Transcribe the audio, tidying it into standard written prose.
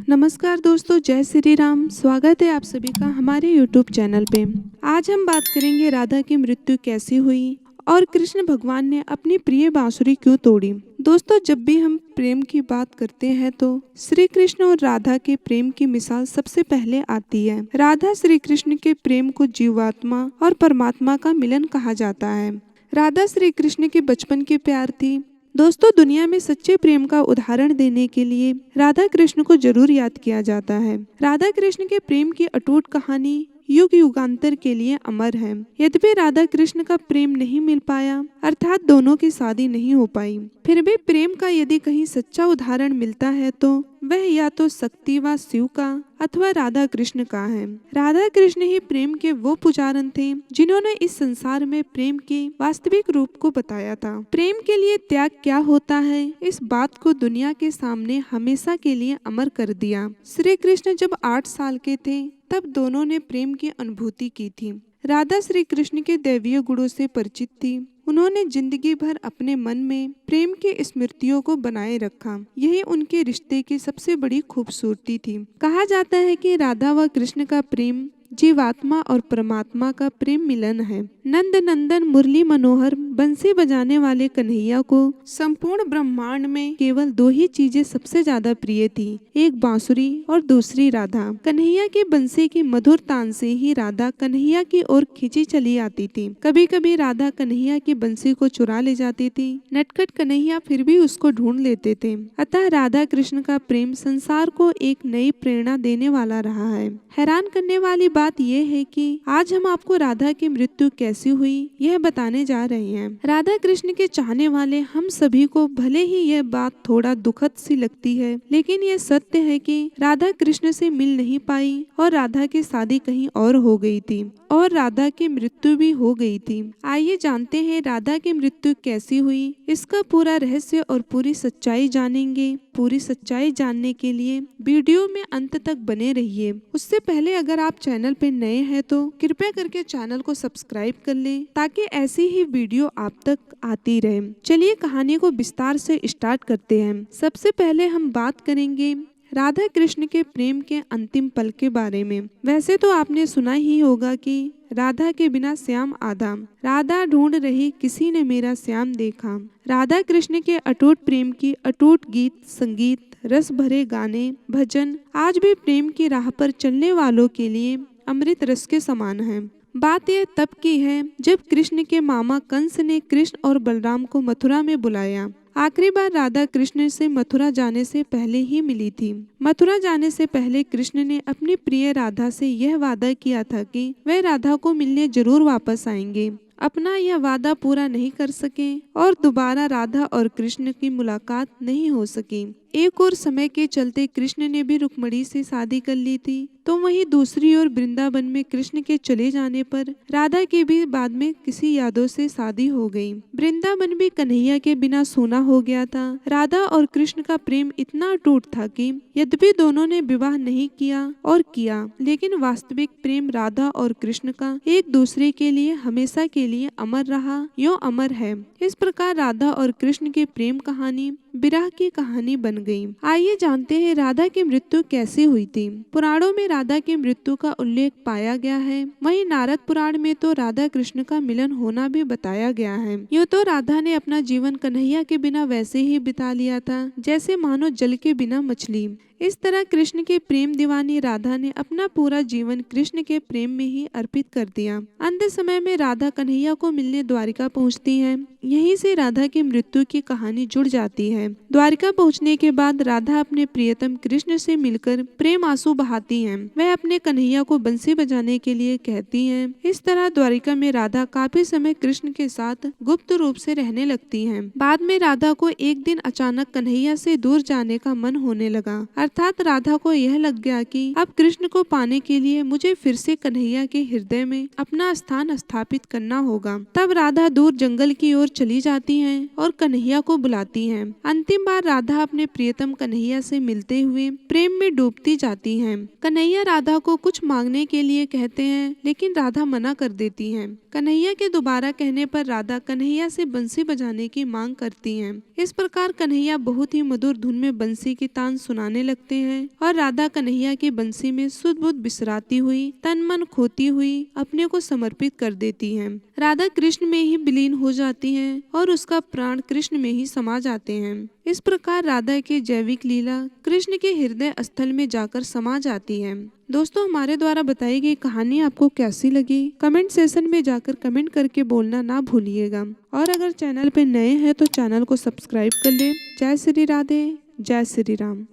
नमस्कार दोस्तों, जय श्री राम। स्वागत है आप सभी का हमारे YouTube चैनल पे। आज हम बात करेंगे राधा की मृत्यु कैसी हुई और कृष्ण भगवान ने अपनी प्रिय बांसुरी क्यों तोड़ी। दोस्तों, जब भी हम प्रेम की बात करते हैं तो श्री कृष्ण और राधा के प्रेम की मिसाल सबसे पहले आती है। राधा श्री कृष्ण के प्रेम को जीवात्मा और परमात्मा का मिलन कहा जाता है। राधा श्री कृष्ण के बचपन की प्यार थी। दोस्तों, दुनिया में सच्चे प्रेम का उदाहरण देने के लिए राधा कृष्ण को जरूर याद किया जाता है। राधा कृष्ण के प्रेम की अटूट कहानी युग युगांतर के लिए अमर है। यद्यपि राधा कृष्ण का प्रेम नहीं मिल पाया, अर्थात दोनों की शादी नहीं हो पाई, फिर भी प्रेम का यदि कहीं सच्चा उदाहरण मिलता है तो वह या तो शक्ति व शिव का अथवा राधा कृष्ण का है। राधा कृष्ण ही प्रेम के वो पुजारन थे जिन्होंने इस संसार में प्रेम के वास्तविक रूप को बताया था। प्रेम के लिए त्याग क्या होता है, इस बात को दुनिया के सामने हमेशा के लिए अमर कर दिया। श्री कृष्ण जब 8 साल के थे तब दोनों ने प्रेम की अनुभूति की थी। राधा श्री कृष्ण के दैवीय गुणों से परिचित थी। उन्होंने जिंदगी भर अपने मन में प्रेम की स्मृतियों को बनाए रखा। यही उनके रिश्ते की सबसे बड़ी खूबसूरती थी। कहा जाता है कि राधा व कृष्ण का प्रेम जीवात्मा और परमात्मा का प्रेम मिलन है। नंद नंदन मुरली मनोहर बंसी बजाने वाले कन्हैया को संपूर्ण ब्रह्मांड में केवल 2 ही चीजें सबसे ज्यादा प्रिय थी, एक बांसुरी और दूसरी राधा। कन्हैया की बंसी की मधुर तान से ही राधा कन्हैया की ओर खींची चली आती थी। कभी कभी राधा कन्हैया की बंसी को चुरा ले जाती थी। नटखट कन्हैया फिर भी उसको ढूंढ लेते थे। अतः राधा कृष्ण का प्रेम संसार को एक नई प्रेरणा देने वाला रहा है। हैरान करने वाली बात यह है कि आज हम आपको राधा की मृत्यु कैसी हुई यह बताने जा रहे हैं। राधा कृष्ण के चाहने वाले हम सभी को भले ही यह बात थोड़ा दुखद सी लगती है, लेकिन यह सत्य है कि राधा कृष्ण से मिल नहीं पाई और राधा की शादी कहीं और हो गई थी और राधा की मृत्यु भी हो गई थी। आइए जानते हैं राधा की मृत्यु कैसी हुई, इसका पूरा रहस्य और पूरी सच्चाई जानेंगे। पूरी सच्चाई जानने के लिए वीडियो में अंत तक बने रहिए। उससे पहले अगर आप चैनल पे नए हैं तो कृपया करके चैनल को सब्सक्राइब कर लें ताकि ऐसी ही वीडियो आप तक आती रहे। चलिए कहानी को विस्तार से स्टार्ट करते हैं। सबसे पहले हम बात करेंगे राधा कृष्ण के प्रेम के अंतिम पल के बारे में। वैसे तो आपने सुना ही होगा कि राधा के बिना श्याम आधा, राधा ढूंढ रही किसी ने मेरा श्याम देखा। राधा कृष्ण के अटूट प्रेम की अटूट गीत संगीत, रस भरे गाने भजन आज भी प्रेम की राह पर चलने वालों के लिए अमृत रस के समान है। बात यह तब की है जब कृष्ण के मामा कंस ने कृष्ण और बलराम को मथुरा में बुलाया। आखिरी बार राधा कृष्ण से मथुरा जाने से पहले ही मिली थी। मथुरा जाने से पहले कृष्ण ने अपनी प्रिय राधा से यह वादा किया था कि वह राधा को मिलने जरूर वापस आएंगे। अपना यह वादा पूरा नहीं कर सके और दोबारा राधा और कृष्ण की मुलाकात नहीं हो सकी। एक और समय के चलते कृष्ण ने भी रुक्मिणी से शादी कर ली थी, तो वहीं दूसरी ओर वृंदावन में कृष्ण के चले जाने पर राधा की भी बाद में किसी यादव से शादी हो गई। वृंदावन भी कन्हैया के बिना सूना हो गया था। राधा और कृष्ण का प्रेम इतना अटूट था कि यद्यपि दोनों ने विवाह नहीं किया और किया, लेकिन वास्तविक प्रेम राधा और कृष्ण का एक दूसरे के लिए हमेशा के लिए अमर रहा, यूं अमर है। इस प्रकार राधा और कृष्ण की प्रेम कहानी विरह की कहानी बन गई। आइए जानते हैं राधा की मृत्यु कैसे हुई थी। पुराणों में राधा की मृत्यु का उल्लेख पाया गया है, वहीं नारद पुराण में तो राधा कृष्ण का मिलन होना भी बताया गया है। यूं तो राधा ने अपना जीवन कन्हैया के बिना वैसे ही बिता लिया था जैसे मानो जल के बिना मछली। इस तरह कृष्ण के प्रेम दीवानी राधा ने अपना पूरा जीवन कृष्ण के प्रेम में ही अर्पित कर दिया। अंत समय में राधा कन्हैया को मिलने द्वारिका पहुंचती हैं। यहीं से राधा की मृत्यु की कहानी जुड़ जाती है। द्वारिका पहुंचने के बाद राधा अपने प्रियतम कृष्ण से मिलकर प्रेम आंसू बहाती हैं। वह अपने कन्हैया को बंसी बजाने के लिए कहती हैं। इस तरह द्वारिका में राधा काफी समय कृष्ण के साथ गुप्त रूप से रहने लगती हैं। बाद में राधा को एक दिन अचानक कन्हैया से दूर जाने का मन होने लगा, अर्थात राधा को यह लग गया कि अब कृष्ण को पाने के लिए मुझे फिर से कन्हैया के हृदय में अपना स्थान स्थापित करना होगा। तब राधा दूर जंगल की ओर चली जाती हैं और कन्हैया को बुलाती हैं। अंतिम बार राधा अपने प्रियतम कन्हैया से मिलते हुए प्रेम में डूबती जाती हैं। कन्हैया राधा को कुछ मांगने के लिए कहते हैं, लेकिन राधा मना कर देती हैं। कन्हैया के दोबारा कहने पर राधा कन्हैया से बंसी बजाने की मांग करती हैं। इस प्रकार कन्हैया बहुत ही मधुर धुन में बंसी की तान सुनाने लगती लगते हैं और राधा कन्हैया की बंसी में सुध बुध बिसराती हुई, तन मन खोती हुई अपने को समर्पित कर देती हैं। राधा कृष्ण में ही विलीन हो जाती हैं और उसका प्राण कृष्ण में ही समा जाते हैं। इस प्रकार राधा की जैविक लीला कृष्ण के हृदय स्थल में जाकर समा जाती है। दोस्तों, हमारे द्वारा बताई गई कहानी आपको कैसी लगी? कमेंट सेशन में जाकर कमेंट करके बोलना ना भूलिएगा। और अगर चैनल पे नए हैं तो चैनल को सब्सक्राइब कर ले। जय श्री राधे, जय श्री राम।